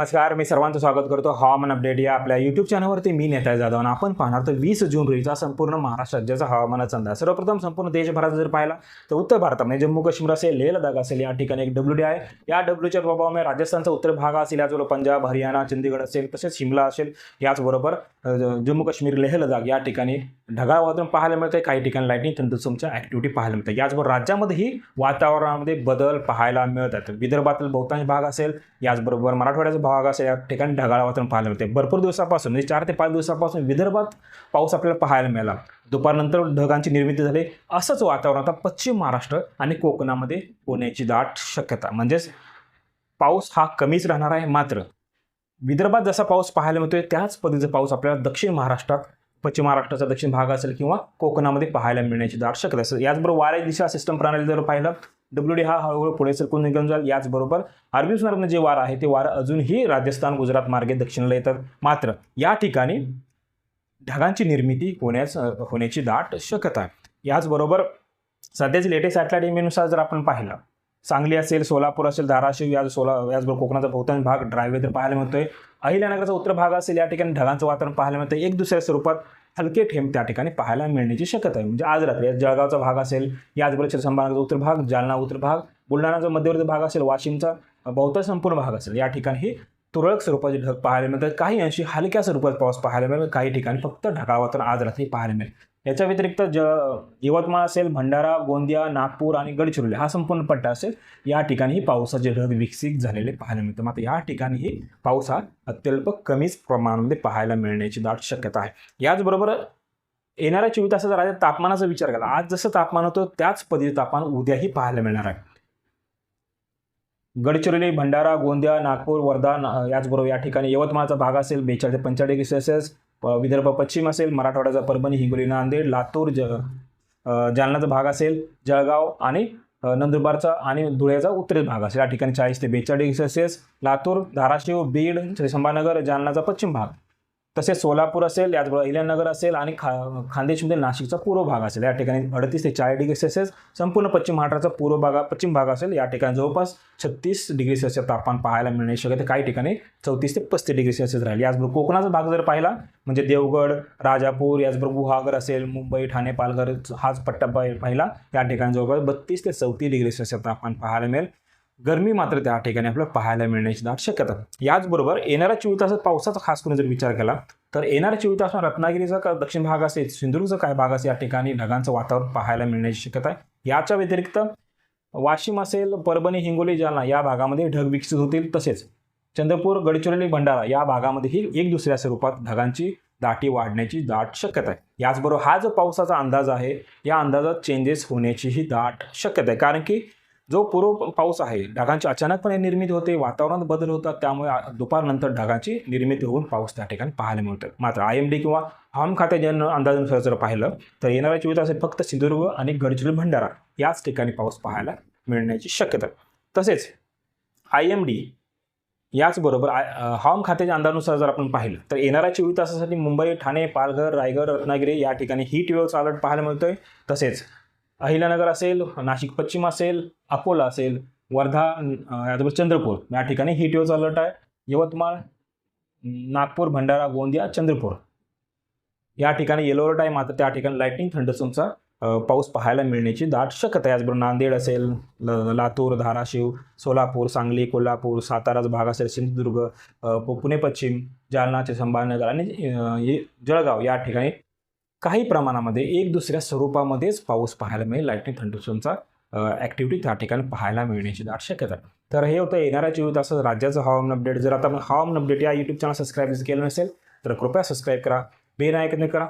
नमस्कार, मी सर्वांचं स्वागत करतो हवामान अपडेट या आपल्या यूट्यूब चॅनलवरती. मी नेता जाधव आणि आपण पाहणार तर 20 जून रोजीचा संपूर्ण महाराष्ट्र राज्याचा हवामानाचा अंदाज. सर्वप्रथम संपूर्ण देशभरात जर पाहिला तर उत्तर भारतामध्ये जम्मू काश्मीर असेल, लेह लडाख असेल, या ठिकाणी एक WD आहे. या डब्ल्यूच्या प्रभावामुळे राजस्थानचा उत्तर भाग असेल, याचबरोबर पंजाब, हरियाणा, चंदीगड असेल, तसेच शिमला असेल, याचबरोबर जम्मू काश्मीर, लेह लडाख या ठिकाणी ढगाळ वातावरण पाहायला मिळते. काही ठिकाणी लाईटनिंग थंडरस्टॉर्मच्या ऍक्टिव्हिटी पाहायला मिळते. याचबरोबर राज्यामध्येही वातावरणामध्ये बदल पाहायला मिळतात. विदर्भातील बहुतांश भाग असेल, याचबरोबर मराठवाड्याचा भाग असेल, या ठिकाणी ढगाळ वातावरण पाहायला मिळते. भरपूर दिवसापासून म्हणजे 4 ते 5 दिवसापासून विदर्भात पाऊस आपल्याला पाहायला मिळाला. दुपारनंतर ढगांची निर्मिती झाली. असंच वातावरण आता पश्चिम महाराष्ट्र आणि कोकणामध्ये होण्याची दाट शक्यता. म्हणजेच पाऊस हा कमीच राहणार आहे. मात्र विदर्भात जसा पाऊस पाहायला मिळतोय त्याच पद्धतीचा पाऊस आपल्याला दक्षिण महाराष्ट्रात, पश्चिम महाराष्ट्राचा दक्षिण भाग असेल किंवा कोकणामध्ये पाहायला मिळण्याची दाट शक्यता असेल. याचबरोबर वाऱ्याची दिशा सिस्टम प्रणाली जर पाहिलं, WD हा हळूहळू पुढे सरकून निघून जाईल. याचबरोबर अरबी समुद्रातून जे वारं आहे ते वारं अजूनही राजस्थान, गुजरात मार्गे दक्षिणेला येतात. मात्र या ठिकाणी ढगांची निर्मिती होण्याची दाट शक्यता आहे. याचबरोबर सध्याची लेटेस्ट सॅटेलाइट इमेजनुसार जर आपण पाहिलं, सांगली असेल, सोलापूर असेल, धाराशिव, याचबरोबर कोकणाचा बहुतांश भाग ड्राय वेदर पाहायला मिळतोय. अहिल्यानगरचा उत्तर भाग असेल, या ठिकाणी ढगांचं वातावरण पाहायला मिळतं. एक दुसऱ्या स्वरूपात हलके थेंब त्या ठिकाणी पाहायला मिळण्याची शक्यता आहे. म्हणजे आज रात्री जळगावचा भाग असेल, याचबरोबर संभागाचा उत्तर भाग, जालना उत्तर भाग, बुलढाणाचा मध्यवर्ती भाग असेल, वाशिमचा बहुतांश संपूर्ण भाग असेल, या ठिकाणी ही तुरळक स्वरूपाचे ढग पाहायला मिळतात. काही अंशी हलक्या स्वरूपात पाऊस पाहायला मिळेल. काही ठिकाणी फक्त ढगाळ वातावरण आज रात्री पाहायला मिळेल. याच्या व्यतिरिक्त यवतमाळ असेल, भंडारा, गोंदिया, नागपूर आणि गडचिरोली हा संपूर्ण पट्टा असेल, या ठिकाणीही पावसाचे ढग विकसित झालेले पाहायला मिळतात. मात्र या ठिकाणीही पाऊस हा अत्यल्प कमीच प्रमाणामध्ये पाहायला मिळण्याची दाट शक्यता आहे. याचबरोबर येणाऱ्या 24 तासाचा राज्यात तापमानाचा विचार केला, आज जसं तापमान होतं त्याच पद्धतीचे तापमान उद्याही पाहायला मिळणार आहे. गडचिरोली, भंडारा, गोंदिया, नागपूर, वर्धा, याचबरोबर या ठिकाणी यवतमाळचा भाग असेल 42 ते 45 डिग्री सेल्सिअस, विदर्भ पश्चिम असेल, मराठवाड्याचा परभणी, हिंगोली, नांदेड, लातूर, जालनाचा भाग असेल, जळगाव आणि नंदुरबारचा आणि धुळ्याचा उत्तरेचा भाग असेल, या ठिकाणी 40 ते 42 डिग्री सेल्सिअस, लातूर, धाराशिव, बीड, संभाजीनगर, जालनाचा पश्चिम भाग, तसेच सोलापूर असेल, याचबरोबर अहिल्यानगर असेल आणि खान्देशमध्ये नाशिकचा पूर्व भाग असेल, या ठिकाणी 38 ते 40 डिग्री सेल्सिअस. संपूर्ण पश्चिम महाराष्ट्राचा पश्चिम भाग असेल, या ठिकाणी जवळपास 36 डिग्री सेल्सिअस तापमान पाहायला मिळण्याची शक्यता. काही ठिकाणी 34 ते 35 डिग्री सेल्सिअस राहील. याचबरोबर कोकणाचा भाग जर पाहिला म्हणजे देवगड, राजापूर, याचबरोबर गुहागर असेल, मुंबई, ठाणे, पालघर हाच पट्टा पाहिला, या ठिकाणी जवळपास 32 ते 34 डिग्री सेल्सिअस तापमान पाहायला मिळेल. गरमी मात्र त्या ठिकाणी आपल्याला पाहायला मिळण्याची दाट शक्यता. याचबरोबर येणाऱ्या 24 तासात पावसाचा खास करून जर विचार केला तर येणाऱ्या 24 तासात रत्नागिरीचा दक्षिण भाग असेल, सिंधुदुर्गचा काय भाग असेल, या ठिकाणी ढगांचं वातावरण पाहायला मिळण्याची शक्यता आहे. याच्या व्यतिरिक्त वाशिम असेल, परभणी, हिंगोली, जालना या भागामध्ये ढग विकसित होतील. तसेच चंद्रपूर, गडचिरोली, भंडारा या भागामध्येही एक दुसऱ्या स्वरूपात ढगांची दाटी वाढण्याची दाट शक्यता आहे. याचबरोबर हा जो पावसाचा अंदाज आहे, या अंदाजात चेंजेस होण्याचीही दाट शक्यता आहे. कारण की जो पूर्व पाऊस आहे, ढगांची अचानकपणे निर्मिती होते, वातावरणात बदल होतात, त्यामुळे दुपारनंतर ढगांची निर्मिती होऊन पाऊस त्या ठिकाणी पाहायला मिळतो. मात्र IMD किंवा हवामान खात्याच्या अंदाजानुसार जर पाहिलं तर येणाऱ्या 24 तासात फक्त सिंधुदुर्ग आणि गडचिरोली, भंडारा याच ठिकाणी पाऊस पाहायला मिळण्याची शक्यता. तसेच IMD याचबरोबर हवामान खात्याच्या अंदाजानुसार जर आपण पाहिलं तर येणाऱ्या 24 तासासाठी मुंबई, ठाणे, पालघर, रायगड, रत्नागिरी या ठिकाणी हीट वेव्हचा अलर्ट पाहायला मिळतोय. तसेच अहिल्यानगर असेल, नाशिक पश्चिम असेल, अकोला असेल, वर्धा, याचबरोबर चंद्रपूर या ठिकाणी हीट वेव्हचा अलर्ट आहे. यवतमाळ, नागपूर, भंडारा, गोंदिया, चंद्रपूर या ठिकाणी येलो अलर्ट आहे. मात्र त्या ठिकाणी लाईटनिंग थंडरस्टॉर्मचा पाऊस पाहायला मिळण्याची दाट शक्यता आहे. याचबरोबर नांदेड असेल, लातूर, धाराशिव, सोलापूर, सांगली, कोल्हापूर, साताराचा भाग असेल, सिंधुदुर्ग, पुणे पश्चिम, जालनाचे संभाजीनगर आणि जळगाव या ठिकाणी काही प्रमाणामध्ये एक दुसऱ्या स्वरूपामध्येच पाऊस पाहायला मिळेल. लाईटनिंग थंडरस्टॉर्मचा ॲक्टिव्हिटी त्या ठिकाणी पाहायला मिळण्याची दाट शक्यता. तर हे होतं येणाऱ्या 24 तासात राज्याचं हवामान अपडेट. जर आता आपण हवामान अपडेट या यूट्यूब चॅनल सबस्क्राईब केलं नसेल तर कृपया सबस्क्राईब करा, बेल आयकॉन करा,